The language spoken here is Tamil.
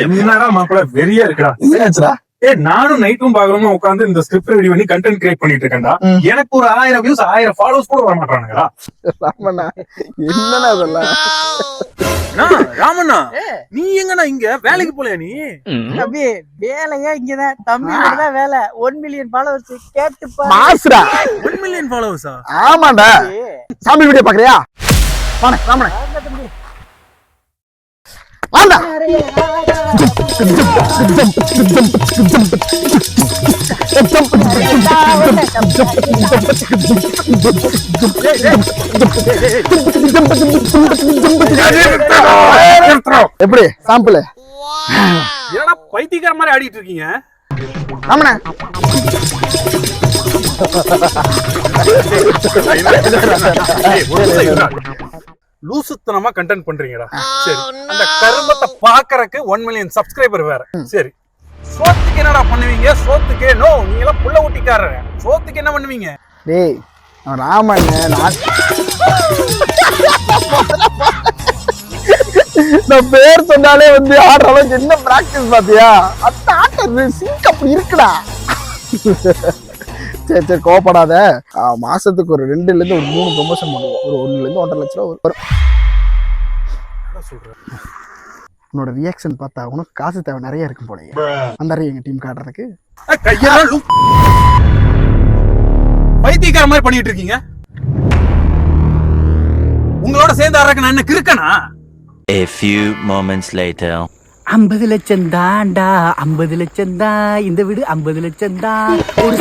என்னடா மாப்பிள்ள வெறியா இருக்கா? நானும் நைட்டும் பாக்குறோம் உட்காந்து இந்த ஸ்கிரிப்ட் ரெடி பண்ணி கண்டென்ட் கிரியேட் பண்ணிட்டு இருக்கேன்டா. எனக்கு ஒரு 1000 வியூஸ் 1000 ஃபாலோவர்ஸ் கூட வர மாட்டானுங்களா? ராமண்ணா என்னண்ணா அதெல்லாம்? ராமண்ணா நீ எங்கண்ணா இங்க வேலைக்கு போலையா நீ? தம்பி வேலையா இங்கதான் தம்பி தான் வேலை. 1 மில்லியன் ஃபாலோவர்ஸ் கேட்டு மாசுடா. 1 மில்லியன் ஃபாலோவர்ஸா? ஆமாண்டா. சாமி வீடியோ பாக்குறியா? வாணே ராமண்ணா வாடா. எப்படி சாம்பிள்? என்னடா பைத்தியக்கார மாதிரி ஆடிட்டு இருக்கீங்க? ராமண்ணா லூசுத்தனமா கண்டென்ட் பண்றீங்கடா. சரி, அந்த கருமத்தை பாக்குறதுக்கு 1 மில்லியன் சப்ஸ்கிரைபர் வேற. சரி, சோத்துக்கு என்னடா பண்ணுவீங்க? சோத்துக்கு நோ, நீங்க எல்லாம் புள்ள ஊட்டிக்காரங்க. சோத்துக்கு என்ன பண்ணுவீங்க? டேய் ராமண்ண நான் பேர் சொன்னாலே வந்து ஆடுற அளவுக்கு என்ன பிராக்டிஸ் பாத்தியா? அந்த ஆட்டர் சிங்க் அப்படி இருக்குடா. சரி சரி கோவப்படாத. மாசத்துக்கு ஒரு 2ல இருந்து ஒரு 3 ப்ரொமோஷன் பண்ணுவோம். ஒரு 1ல இருந்து 1.5 லட்சம் ரூபா வரும். உன்னோட ரியாக்ஷன் பார்த்தா உனக்கு காசு தேவை நிறைய இருக்கும் போலயே. அந்த எங்க டீம் காட்டுறதுக்கு பைத்தியக்கார மாதிரி பண்ணிட்டு இருக்கீங்க. உங்களோட சேர்ந்து ஆடுறதுக்கு நான் என்ன கிறுக்கனா? A few moments later. 50 லட்சம் தான்டா, 50 லட்சம் தான் இந்த வீடு, 50 லட்சம் தான். ஒரு